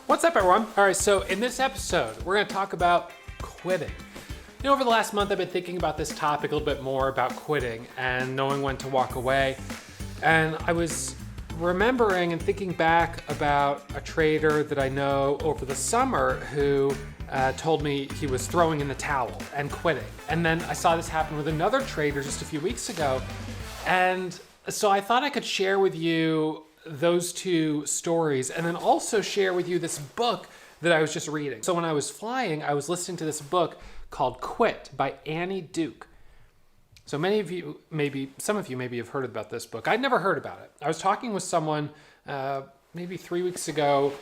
What's up, everyone? All right, so in this episode, we're going to talk about quitting. Over the last month, I've been thinking about this topic a little bit more about quitting and knowing when to walk away. And I was remembering and thinking back about a trader that I know over the summer who told me he was throwing in the towel and quitting. And then I saw this happen with another trader just a few weeks ago. And so I thought I could share with you those two stories and then also share with you this book that I was just reading. So when I was flying, I was listening to this book called Quit by Annie Duke. So many of you, some of you maybe have heard about this book. I'd never heard about it. I was talking with someone maybe 3 weeks ago.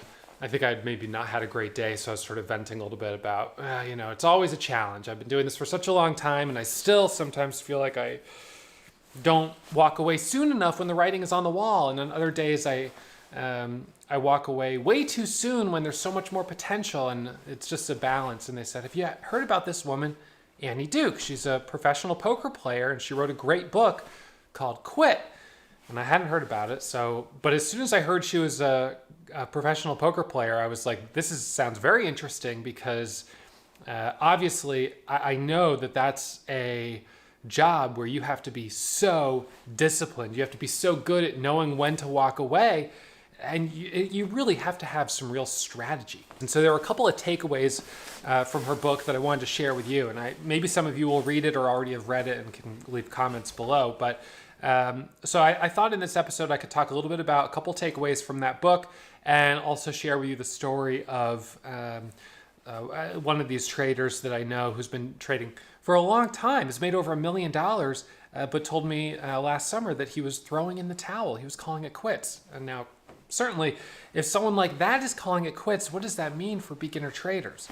I think I'd maybe not had a great day, so I was sort of venting a little bit about, it's always a challenge. I've been doing this for such a long time, and I still sometimes feel like I don't walk away soon enough when the writing is on the wall. And on other days, I walk away way too soon when there's so much more potential, and it's just a balance. And they said, have you heard about this woman, Annie Duke? She's a professional poker player, and she wrote a great book called Quit. And I hadn't heard about it. But as soon as I heard she was a professional poker player, I was like, sounds very interesting, because obviously I know that that's a job where you have to be so disciplined. You have to be so good at knowing when to walk away. And you really have to have some real strategy. And so there were a couple of takeaways from her book that I wanted to share with you. And maybe some of you will read it or already have read it and can leave comments below. But so I thought in this episode I could talk a little bit about a couple takeaways from that book and also share with you the story of one of these traders that I know who's been trading for a long time, has made over $1 million, but told me last summer that he was throwing in the towel. He was calling it quits. And now, certainly, if someone like that is calling it quits, what does that mean for beginner traders?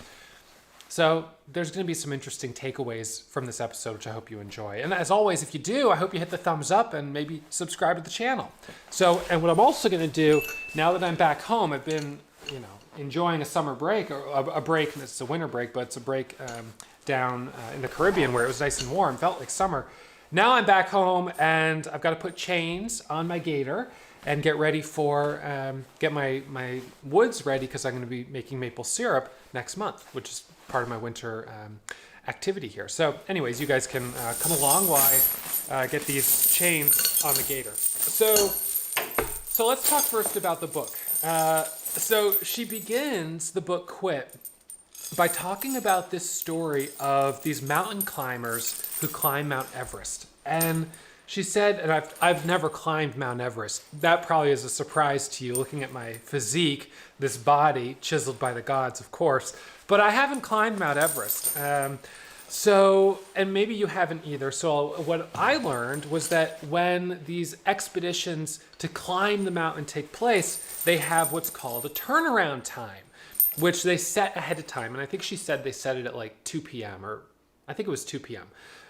So there's going to be some interesting takeaways from this episode, which I hope you enjoy. And as always, if you do, I hope you hit the thumbs up and maybe subscribe to the channel. And what I'm also going to do, now that I'm back home, I've been, enjoying a summer break, or a break, it's a winter break, but it's a break down in the Caribbean where it was nice and warm, felt like summer. Now I'm back home and I've got to put chains on my gator and get ready for, get my woods ready, because I'm going to be making maple syrup next month, which is part of my winter activity here. So anyways, you guys can come along while I get these chains on the gator. So let's talk first about the book. So she begins the book Quit by talking about this story of these mountain climbers who climb Mount Everest. And she said, and I've never climbed Mount Everest. That probably is a surprise to you, looking at my physique, this body, chiseled by the gods, of course. But I haven't climbed Mount Everest. And maybe you haven't either. So what I learned was that when these expeditions to climb the mountain take place, they have what's called a turnaround time, which they set ahead of time. And I think she said they set it at like 2 p.m. or I think it was 2 p.m.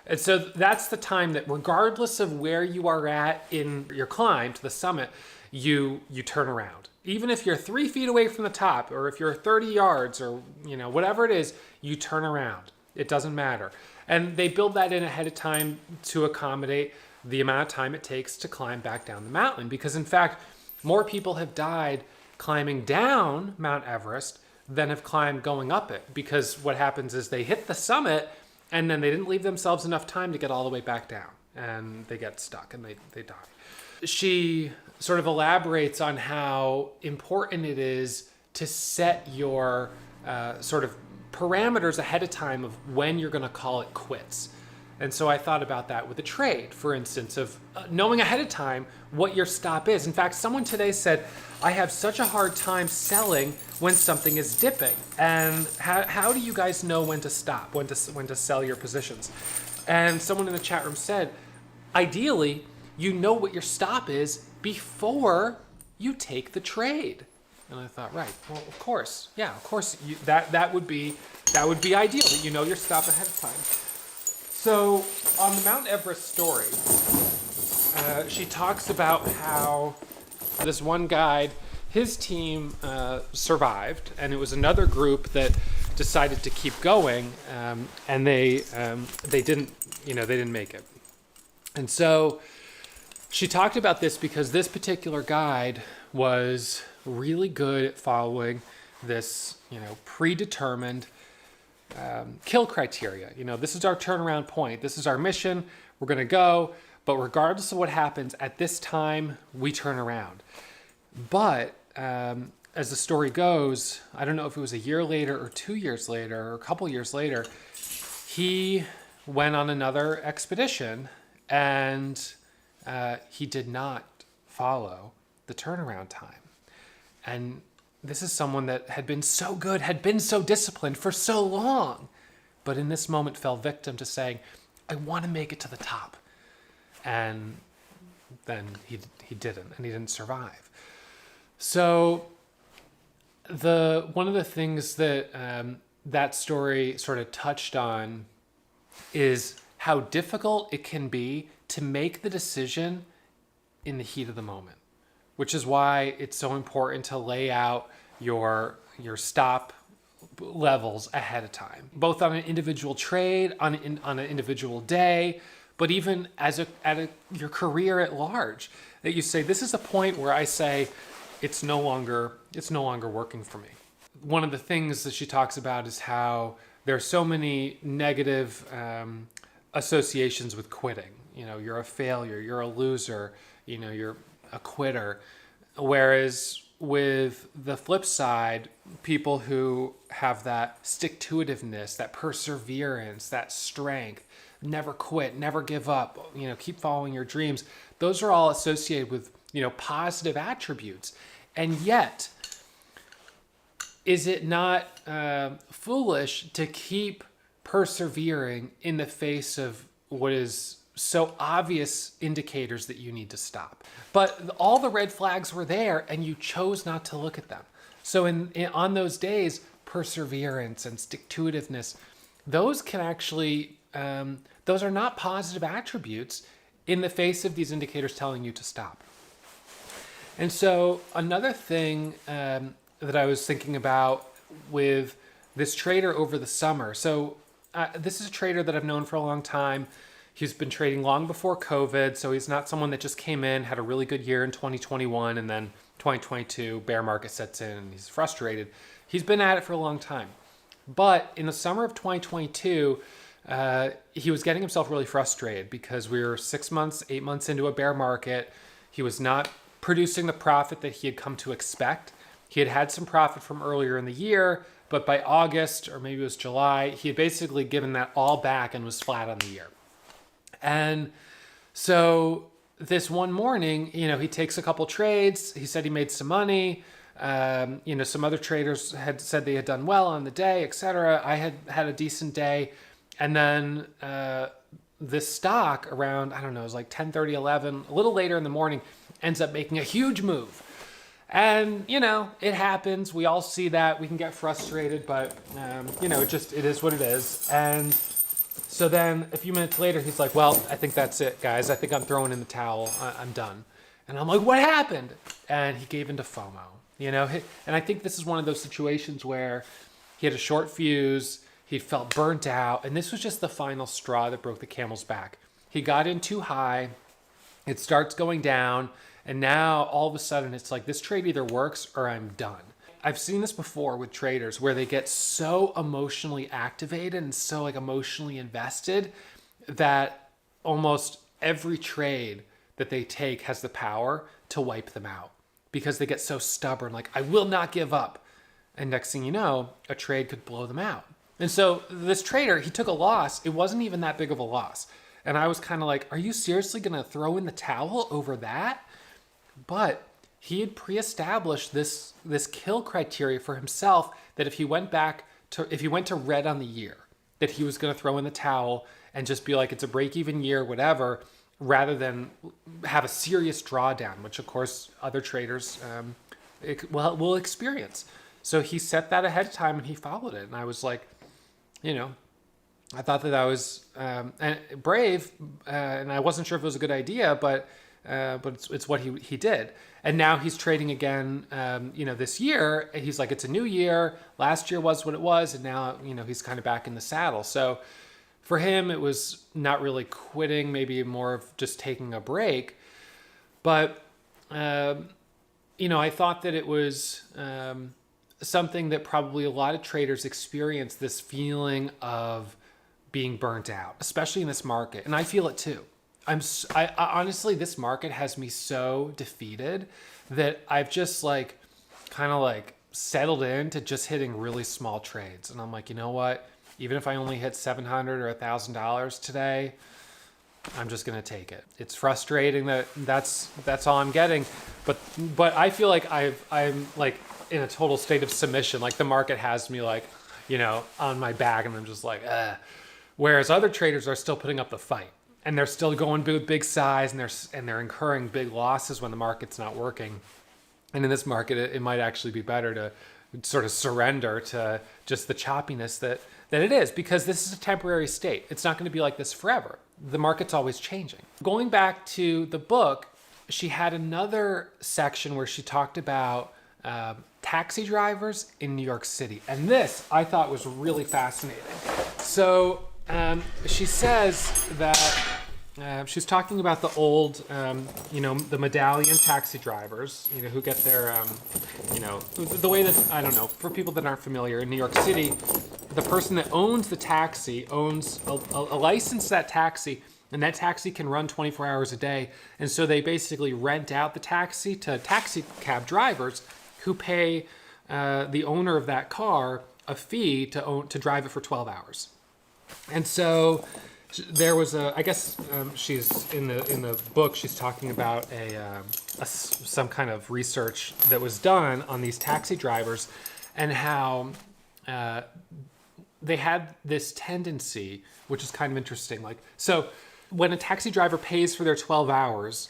And so that's the time that regardless of where you are at in your climb to the summit, you turn around. Even if you're 3 feet away from the top, or if you're 30 yards, or whatever it is, you turn around. It doesn't matter. And they build that in ahead of time to accommodate the amount of time it takes to climb back down the mountain. Because in fact, more people have died climbing down Mount Everest than have climbed going up it. Because what happens is they hit the summit and then they didn't leave themselves enough time to get all the way back down. And they get stuck and they die. She sort of elaborates on how important it is to set your sort of parameters ahead of time of when you're going to call it quits. And so I thought about that with a trade, for instance, of knowing ahead of time what your stop is. In fact, someone today said, I have such a hard time selling when something is dipping. And how do you guys know when to stop, when to sell your positions? And someone in the chat room said, ideally, you know what your stop is before you take the trade. And I thought, right, well, of course, that would be ideal, that you know your stop ahead of time. So on the Mount Everest story, she talks about how this one guide, his team survived, and it was another group that decided to keep going, and they didn't make it. And so she talked about this because this particular guide was really good at following this, predetermined kill criteria. This is our turnaround point. This is our mission. We're going to go. But regardless of what happens at this time, we turn around. But as the story goes, I don't know if it was a year later or 2 years later or a couple years later, he went on another expedition and he did not follow the turnaround time. And this is someone that had been so good, had been so disciplined for so long, but in this moment fell victim to saying, I want to make it to the top. And then he didn't, and he didn't survive. So one of the things that that story sort of touched on is how difficult it can be to make the decision in the heat of the moment, which is why it's so important to lay out your stop levels ahead of time, both on an individual trade, on an individual day, but even as your career at large, that you say, this is a point where I say, it's no longer working for me. One of the things that she talks about is how there are so many negative associations with quitting. You're a failure, you're a loser, you're a quitter. Whereas with the flip side, people who have that stick-to-itiveness, that perseverance, that strength, never quit, never give up, keep following your dreams, those are all associated with, positive attributes. And yet, is it not foolish to keep persevering in the face of what is so obvious indicators that you need to stop? But all the red flags were there and you chose not to look at them. So on those days, perseverance and stick-to-itiveness, those can actually, those are not positive attributes in the face of these indicators telling you to stop. And so another thing that I was thinking about with this trader over the summer. So this is a trader that I've known for a long time. He's been trading long before COVID. So he's not someone that just came in, had a really good year in 2021, and then 2022 bear market sets in and he's frustrated. He's been at it for a long time. But in the summer of 2022, he was getting himself really frustrated because we were 6 months, 8 months into a bear market. He was not producing the profit that he had come to expect. He had had some profit from earlier in the year, but by August, or maybe it was July, he had basically given that all back and was flat on the year. And so this one morning, he takes a couple trades. He said he made some money. Some other traders had said they had done well on the day, etc. I had had a decent day. And then this stock around, I don't know, it was like 10:30, 11, a little later in the morning, ends up making a huge move. And, it happens. We all see that. We can get frustrated, but, it is what it is. And so then a few minutes later, he's like, well, I think that's it, guys. I think I'm throwing in the towel. I'm done. And I'm like, what happened? And he gave into FOMO, And I think this is one of those situations where he had a short fuse. He felt burnt out. And this was just the final straw that broke the camel's back. He got in too high. It starts going down. And now all of a sudden it's like, this trade either works or I'm done. I've seen this before with traders where they get so emotionally activated and so emotionally invested that almost every trade that they take has the power to wipe them out because they get so stubborn, like, I will not give up. And next thing you know, a trade could blow them out. And so this trader, he took a loss. It wasn't even that big of a loss. And I was kind of like, are you seriously going to throw in the towel over that? But he had pre-established this kill criteria for himself that if he went to red on the year, that he was going to throw in the towel and just be like, it's a break-even year, whatever, rather than have a serious drawdown, which of course other traders will experience. So he set that ahead of time and he followed it. And I was like, I thought that was brave, and I wasn't sure if it was a good idea, but it's what he did. And now he's trading again, this year. He's like, it's a new year. Last year was what it was, and now, he's kind of back in the saddle. So for him, it was not really quitting, maybe more of just taking a break. But, I thought that it was something that probably a lot of traders experience, this feeling of being burnt out, especially in this market. And I feel it too. I honestly, this market has me so defeated that I've just like kind of like settled into just hitting really small trades. And I'm like, you know what? Even if I only hit $700 or $1,000 today, I'm just gonna take it. It's frustrating that that's all I'm getting, but I feel like I'm like in a total state of submission. Like the market has me like, on my back, and I'm just like, eh. Whereas other traders are still putting up the fight, and they're still going with big size, and they're incurring big losses when the market's not working. And in this market, it might actually be better to sort of surrender to just the choppiness that it is, because this is a temporary state. It's not going to be like this forever. The market's always changing. Going back to the book, she had another section where she talked about taxi drivers in New York City. And this I thought was really fascinating. So she says that she's talking about the old, the medallion taxi drivers, who get their, the way that, I don't know, for people that aren't familiar, in New York City, the person that owns the taxi owns a license to that taxi, and that taxi can run 24 hours a day. And so they basically rent out the taxi to taxi cab drivers who pay the owner of that car a fee to drive it for 12 hours. And so there was she's in the book, she's talking about some kind of research that was done on these taxi drivers, and how they had this tendency, which is kind of interesting. Like, so when a taxi driver pays for their 12 hours,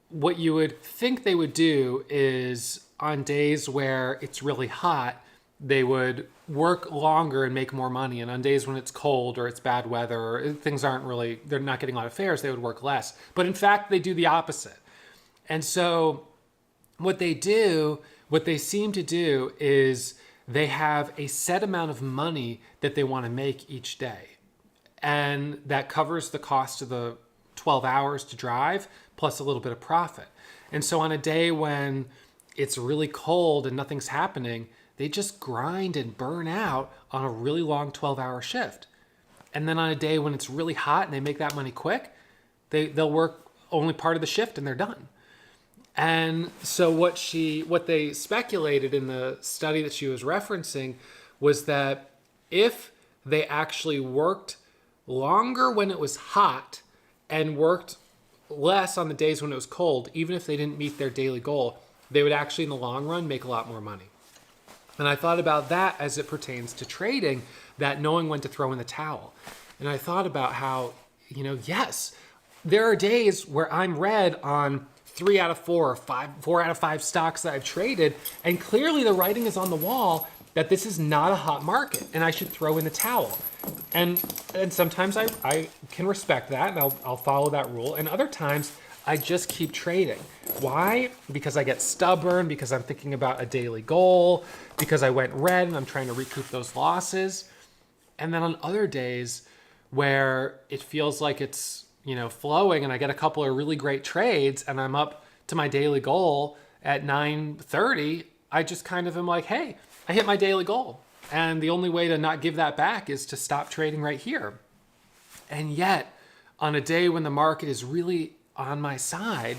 what you would think they would do is, on days where it's really hot, they would work longer and make more money. And on days when it's cold or it's bad weather or things they're not getting a lot of fares, they would work less. But in fact, they do the opposite. And so what they seem to do is they have a set amount of money that they want to make each day. And that covers the cost of the 12 hours to drive, plus a little bit of profit. And so on a day when it's really cold and nothing's happening, they just grind and burn out on a really long 12-hour shift. And then on a day when it's really hot and they make that money quick, they'll work only part of the shift and they're done. And so what they speculated in the study that she was referencing was that if they actually worked longer when it was hot and worked less on the days when it was cold, even if they didn't meet their daily goal, they would actually in the long run make a lot more money. And I thought about that as it pertains to trading, that knowing when to throw in the towel. And I thought about how, yes, there are days where I'm red on 3 out of 4 or 4 out of 5 stocks that I've traded, and clearly the writing is on the wall that this is not a hot market and I should throw in the towel. And sometimes I can respect that and I'll follow that rule. And other times I just keep trading. Why? Because I get stubborn, because I'm thinking about a daily goal, because I went red and I'm trying to recoup those losses. And then on other days where it feels like it's, flowing and I get a couple of really great trades and I'm up to my daily goal at 9:30, I just kind of am like, hey, I hit my daily goal. And the only way to not give that back is to stop trading right here. And yet, on a day when the market is really on my side,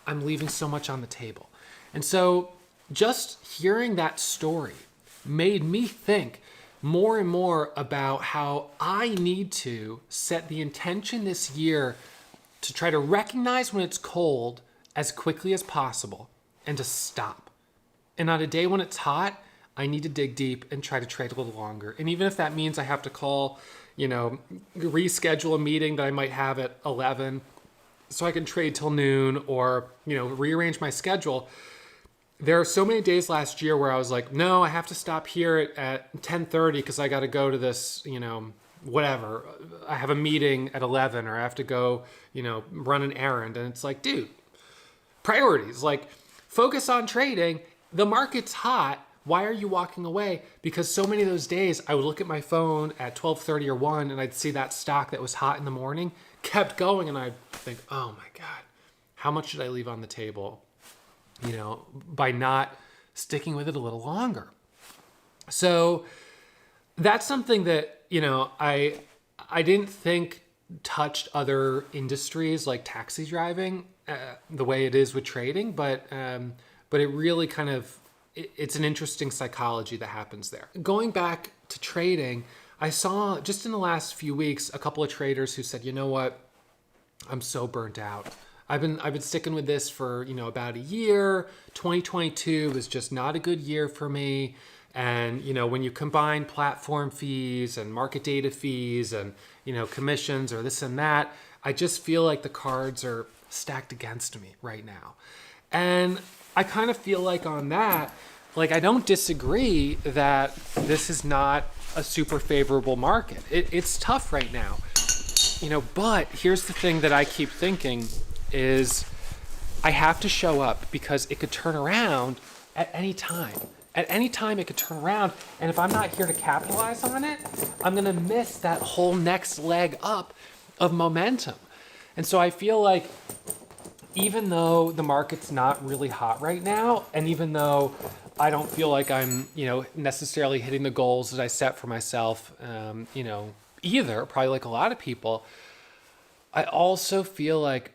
I'm leaving so much on the table. And so just hearing that story made me think more and more about how I need to set the intention this year to try to recognize when it's cold as quickly as possible and to stop. And on a day when it's hot, I need to dig deep and try to trade a little longer. And even if that means I have to call, reschedule a meeting that I might have at 11 so I can trade till noon, or, rearrange my schedule. There are so many days last year where I was like, no, I have to stop here at 10:30 because I got to go to this, whatever. I have a meeting at 11, or I have to go, run an errand. And it's like, dude, priorities, like focus on trading. The market's hot. Why are you walking away? Because so many of those days I would look at my phone at 12:30 or 1 and I'd see that stock that was hot in the morning, kept going, and I'd think, oh my God, how much should I leave on the table? By not sticking with it a little longer. So that's something that, I didn't think touched other industries like taxi driving the way it is with trading, but it really it's an interesting psychology that happens there. Going back to trading, I saw just in the last few weeks a couple of traders who said, you know what, I'm so burnt out. I've been sticking with this for about a year. 2022 was just not a good year for me. And when you combine platform fees and market data fees and commissions or this and that, I just feel like the cards are stacked against me right now. And I kind of feel like on that, like I don't disagree that this is not a super favorable market. It's tough right now. But here's the thing that I keep thinking is I have to show up because it could turn around at any time. At any time it could turn around, and if I'm not here to capitalize on it, I'm gonna miss that whole next leg up of momentum. And so I feel like even though the market's not really hot right now, and even though I don't feel like I'm, necessarily hitting the goals that I set for myself, either, probably like a lot of people, I also feel like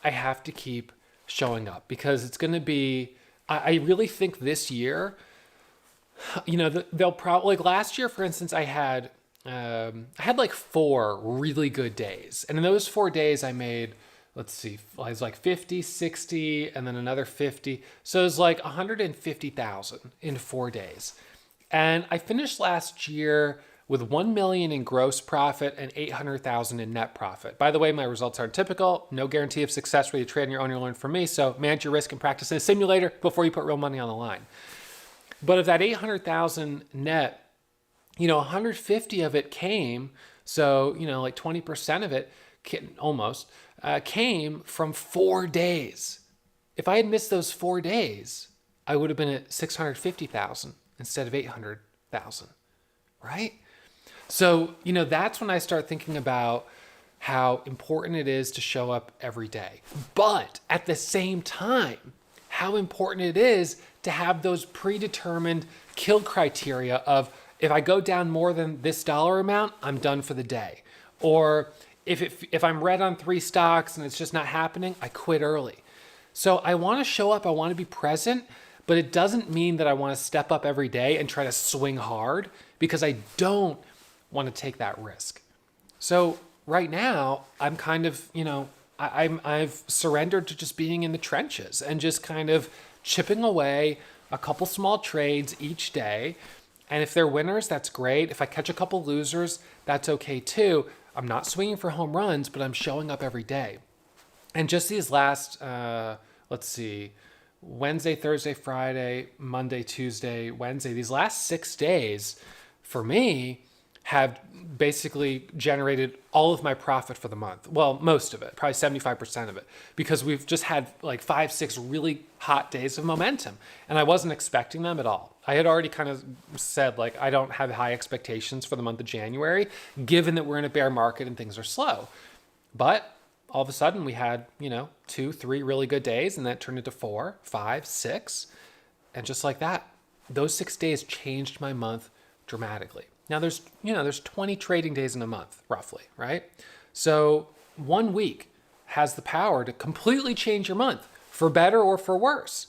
I have to keep showing up because it's gonna be, I really think this year, they'll probably, like last year, for instance, I had like 4 really good days. And in those 4 days I made, let's see, I was like 50, 60, and then another 50. So it was like 150,000 in 4 days. And I finished last year with 1 million in gross profit and 800,000 in net profit. By the way, my results aren't typical. No guarantee of success whether you trade on your own or learn from me. So manage your risk and practice in a simulator before you put real money on the line. But of that 800,000 net, 150 of it came. So, like 20% of it almost came from 4 days. If I had missed those 4 days, I would have been at 650,000 instead of 800,000, right? So, that's when I start thinking about how important it is to show up every day. But at the same time, how important it is to have those predetermined kill criteria of if I go down more than this dollar amount, I'm done for the day. Or if I'm red on 3 stocks and it's just not happening, I quit early. So I want to show up, I want to be present, but it doesn't mean that I want to step up every day and try to swing hard because I don't want to take that risk. So right now, I'm kind of, I've surrendered to just being in the trenches and just kind of chipping away a couple small trades each day. And if they're winners, that's great. If I catch a couple losers, that's okay too. I'm not swinging for home runs, but I'm showing up every day. And just these last, Wednesday, Thursday, Friday, Monday, Tuesday, Wednesday, these last 6 days for me have basically generated all of my profit for the month. Well, most of it, probably 75% of it, because we've just had like 5-6 really hot days of momentum. And I wasn't expecting them at all. I had already kind of said, like, I don't have high expectations for the month of January, given that we're in a bear market and things are slow. But all of a sudden we had, 2-3 really good days, and that turned into 4, 5, 6. And just like that, those 6 days changed my month dramatically. Now there's 20 trading days in a month, roughly, right? So 1 week has the power to completely change your month, for better or for worse.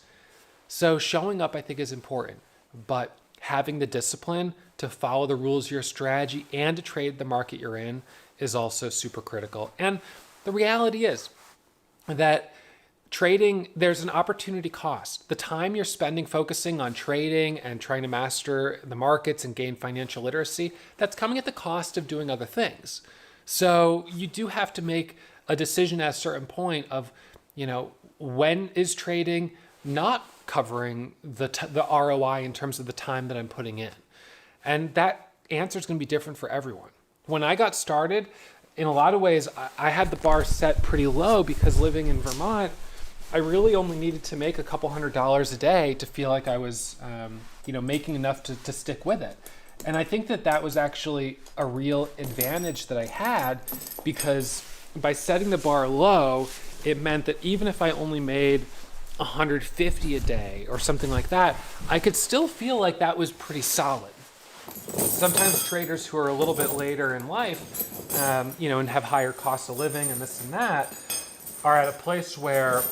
So showing up, I think, is important, but having the discipline to follow the rules of your strategy and to trade the market you're in is also super critical. And the reality is that trading, there's an opportunity cost. The time you're spending focusing on trading and trying to master the markets and gain financial literacy, that's coming at the cost of doing other things. So you do have to make a decision at a certain point of, when is trading not covering the ROI in terms of the time that I'm putting in? And that answer is going to be different for everyone. When I got started, in a lot of ways, I had the bar set pretty low because living in Vermont, I really only needed to make a couple $100s a day to feel like I was, making enough to stick with it. And I think that was actually a real advantage that I had, because by setting the bar low, it meant that even if I only made 150 a day or something like that, I could still feel like that was pretty solid. Sometimes traders who are a little bit later in life, and have higher cost of living and this and that, are at a place where,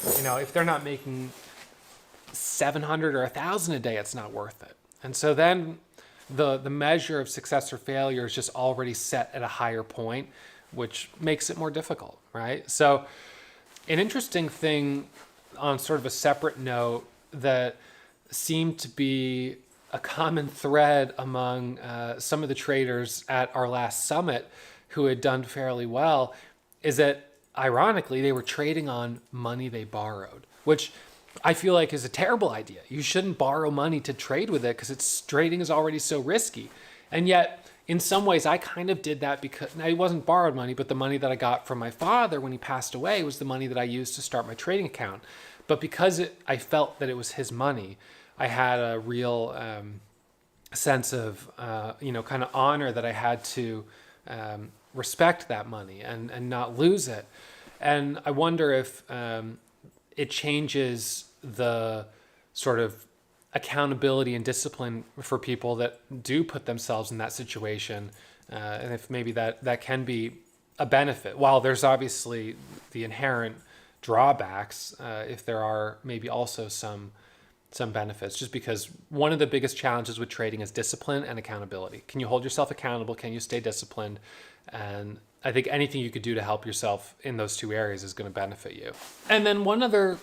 if they're not making 700 or 1,000 a day, it's not worth it. And so then the measure of success or failure is just already set at a higher point, which makes it more difficult, right? So an interesting thing on sort of a separate note that seemed to be a common thread among some of the traders at our last summit who had done fairly well is that, ironically, they were trading on money they borrowed, which I feel like is a terrible idea. You shouldn't borrow money to trade with it because trading is already so risky. And yet, in some ways, I kind of did that because it wasn't borrowed money, but the money that I got from my father when he passed away was the money that I used to start my trading account. But because I felt that it was his money, I had a real sense of, kind of honor that I had to respect that money and not lose it. And I wonder if it changes the sort of accountability and discipline for people that do put themselves in that situation. And if maybe that can be a benefit. While there's obviously the inherent drawbacks, if there are maybe also some benefits, just because one of the biggest challenges with trading is discipline and accountability. Can you hold yourself accountable? Can you stay disciplined? And I think anything you could do to help yourself in those two areas is going to benefit you. And then one other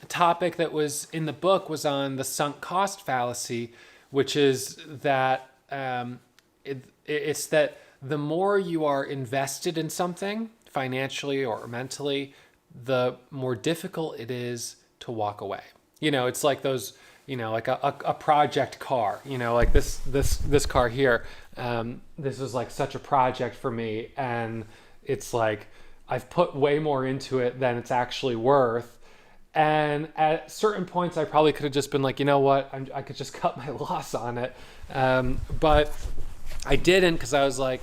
topic that was in the book was on the sunk cost fallacy, which is that it's that the more you are invested in something financially or mentally, the more difficult it is to walk away. It's like those, like a project car, like this car here. This was like such a project for me. And it's like, I've put way more into it than it's actually worth. And at certain points, I probably could have just been like, you know what, I could just cut my loss on it. But I didn't, because I was like,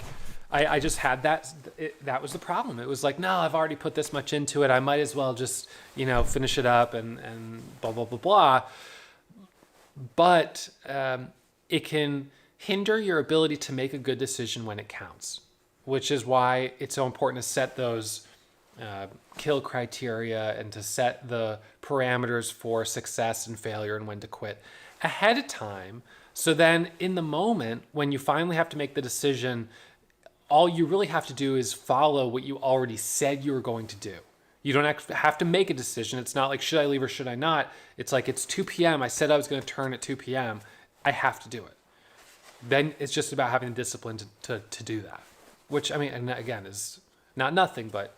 I just had that was the problem. It was like, no, I've already put this much into it. I might as well just, finish it up and blah, blah, blah, blah. But it can hinder your ability to make a good decision when it counts, which is why it's so important to set those kill criteria and to set the parameters for success and failure and when to quit ahead of time. So then in the moment, when you finally have to make the decision, all you really have to do is follow what you already said you were going to do. You don't have to make a decision. It's not like, should I leave or should I not? It's like, it's 2 p.m. I said I was going to turn at 2 p.m. I have to do it. Then it's just about having the discipline to do that, which, and again, is not nothing, but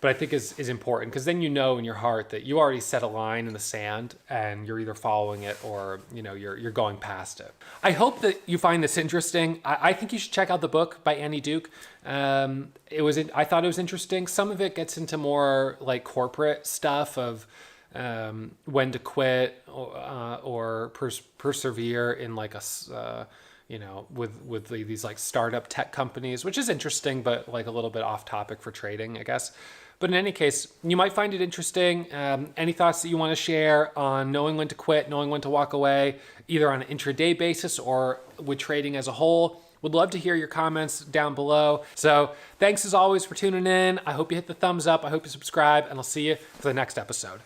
I think is important, because then in your heart that you already set a line in the sand and you're either following it or you're going past it. I hope that you find this interesting. I think you should check out the book by Annie Duke. I thought it was interesting. Some of it gets into more like corporate stuff of when to quit or persevere in like a with these like startup tech companies, which is interesting, but like a little bit off topic for trading, I guess. But in any case, you might find it interesting. Any thoughts that you want to share on knowing when to quit, knowing when to walk away, either on an intraday basis or with trading as a whole? Would love to hear your comments down below. So thanks as always for tuning in. I hope you hit the thumbs up. I hope you subscribe, and I'll see you for the next episode.